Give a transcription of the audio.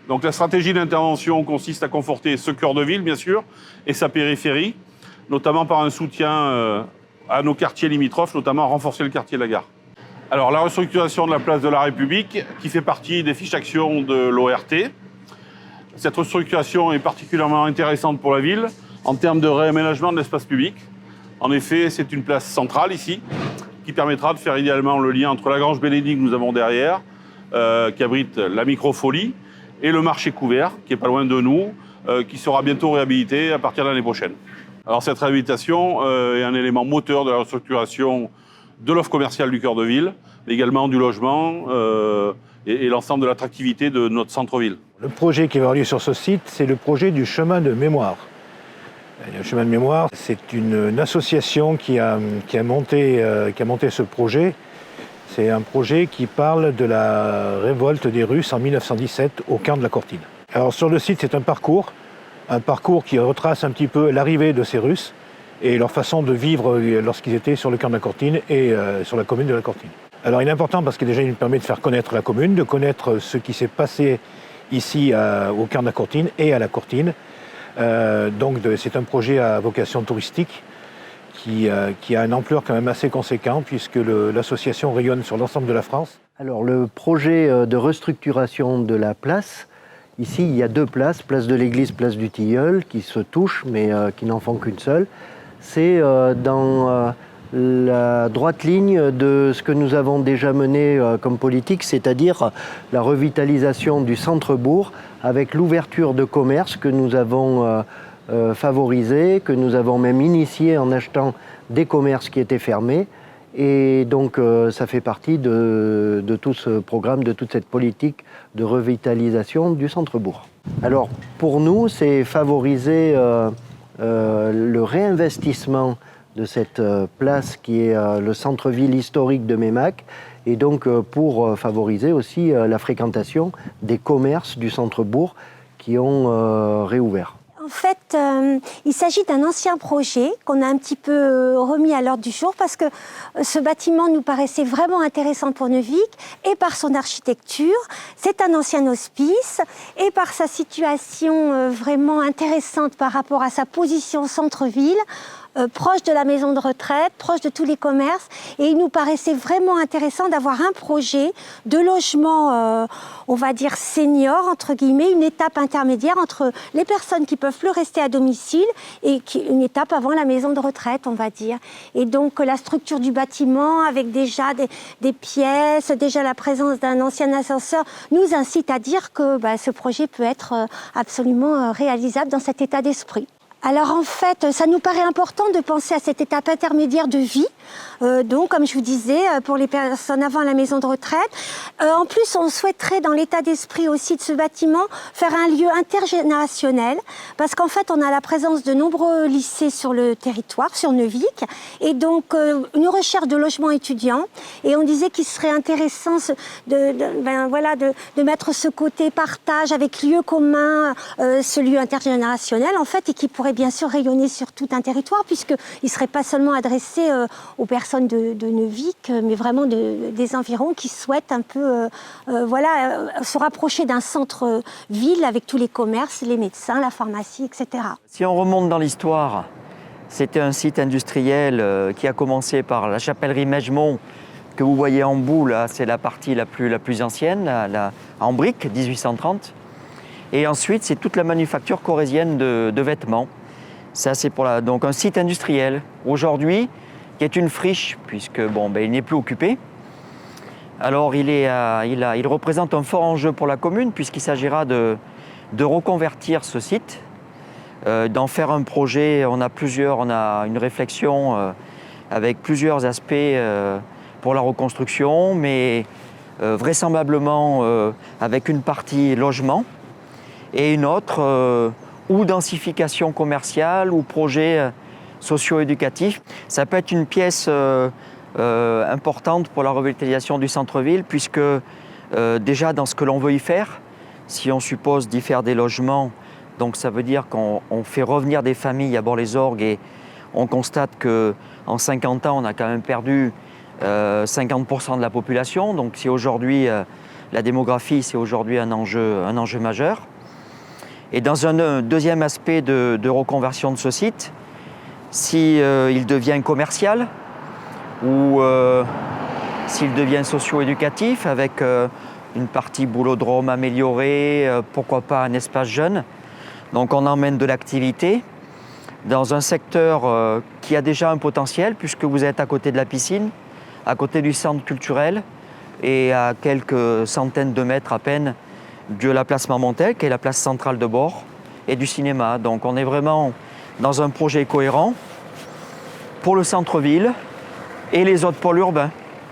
Donc la stratégie d'intervention consiste à conforter ce cœur de ville, bien sûr, et sa périphérie, notamment par un soutien à nos quartiers limitrophes, notamment à renforcer le quartier de la Gare. Alors la restructuration de la place de la République, qui fait partie des fiches actions de l'ORT. Cette restructuration est particulièrement intéressante pour la ville en termes de réaménagement de l'espace public. En effet, c'est une place centrale ici, qui permettra de faire idéalement le lien entre la Grange Bénédicte que nous avons derrière, qui abrite la Microfolie, et le marché couvert, qui est pas loin de nous, qui sera bientôt réhabilité à partir de l'année prochaine. Alors cette réhabilitation est un élément moteur de la restructuration de l'offre commerciale du cœur de ville, mais également du logement et l'ensemble de l'attractivité de notre centre-ville. Le projet qui va avoir lieu sur ce site, c'est le projet du chemin de mémoire. Le chemin de mémoire, c'est une association qui a monté ce projet. C'est un projet qui parle de la révolte des Russes en 1917 au camp de la Courtine. Alors sur le site, c'est un parcours qui retrace un petit peu l'arrivée de ces Russes et leur façon de vivre lorsqu'ils étaient sur le camp de la Courtine et sur la commune de la Courtine. Alors il est important parce que déjà il nous permet de faire connaître la commune, de connaître ce qui s'est passé ici au camp de la Courtine et à la Courtine. C'est un projet à vocation touristique qui a une ampleur quand même assez conséquente puisque l'association rayonne sur l'ensemble de la France. Alors le projet de restructuration de la place, ici il y a deux places, place de l'église, place du Tilleul, qui se touchent mais qui n'en font qu'une seule. C'est dans la droite ligne de ce que nous avons déjà mené comme politique, c'est-à-dire la revitalisation du centre-bourg avec l'ouverture de commerces que nous avons favorisé, que nous avons même initié en achetant des commerces qui étaient fermés. Et donc ça fait partie de tout ce programme, de toute cette politique de revitalisation du centre-bourg. Alors pour nous, c'est favoriser le réinvestissement de cette place qui est le centre-ville historique de Meymac et donc pour favoriser aussi la fréquentation des commerces du centre-bourg qui ont réouvert. En fait, il s'agit d'un ancien projet qu'on a un petit peu remis à l'ordre du jour parce que ce bâtiment nous paraissait vraiment intéressant pour Neuvic et par son architecture. C'est un ancien hospice et par sa situation vraiment intéressante par rapport à sa position centre-ville. Proche de la maison de retraite, proche de tous les commerces. Et il nous paraissait vraiment intéressant d'avoir un projet de logement, on va dire senior, entre guillemets, une étape intermédiaire entre les personnes qui peuvent plus rester à domicile et une étape avant la maison de retraite, on va dire. Et donc la structure du bâtiment, avec déjà des pièces, déjà la présence d'un ancien ascenseur, nous incite à dire que ce projet peut être absolument réalisable dans cet état d'esprit. Alors en fait, ça nous paraît important de penser à cette étape intermédiaire de vie. Donc, comme je vous disais, pour les personnes avant la maison de retraite. En plus, on souhaiterait, dans l'état d'esprit aussi de ce bâtiment, faire un lieu intergénérationnel. Parce qu'en fait, on a la présence de nombreux lycées sur le territoire, sur Neuvic. Et donc, une recherche de logements étudiants. Et on disait qu'il serait intéressant de mettre ce côté partage avec lieu commun, ce lieu intergénérationnel, en fait, et qui pourrait bien sûr rayonner sur tout un territoire, puisqu'il ne serait pas seulement adressé aux personnes de Neuvic, mais vraiment des environs qui souhaitent un peu se rapprocher d'un centre-ville avec tous les commerces, les médecins, la pharmacie, etc. Si on remonte dans l'histoire, c'était un site industriel qui a commencé par la chapellerie Mègemont, que vous voyez en bout, là, c'est la partie la plus ancienne, en briques, 1830. Et ensuite, c'est toute la manufacture corrézienne de vêtements. Ça, c'est donc un site industriel. Aujourd'hui, qui est une friche, puisque il n'est plus occupé. Alors, il représente un fort enjeu pour la commune, puisqu'il s'agira de reconvertir ce site, d'en faire un projet. On a une réflexion avec plusieurs aspects pour la reconstruction, mais vraisemblablement avec une partie logement et une autre ou densification commerciale ou projet socio-éducatif. Ça peut être une pièce importante pour la revitalisation du centre-ville, puisque déjà dans ce que l'on veut y faire, si on suppose d'y faire des logements, donc ça veut dire qu'on fait revenir des familles à Bord-les-Orgues et on constate qu'en 50 ans, on a quand même perdu 50% de la population. Donc si aujourd'hui La démographie, c'est aujourd'hui un enjeu majeur. Et dans un deuxième aspect de reconversion de ce site, si il devient commercial ou s'il devient socio-éducatif avec une partie boulodrome améliorée, pourquoi pas un espace jeune. Donc on emmène de l'activité dans un secteur qui a déjà un potentiel puisque vous êtes à côté de la piscine, à côté du centre culturel et à quelques centaines de mètres à peine de la place Marmontel, qui est la place centrale de bord, et du cinéma. Donc on est vraiment dans un projet cohérent pour le centre-ville et les autres pôles urbains.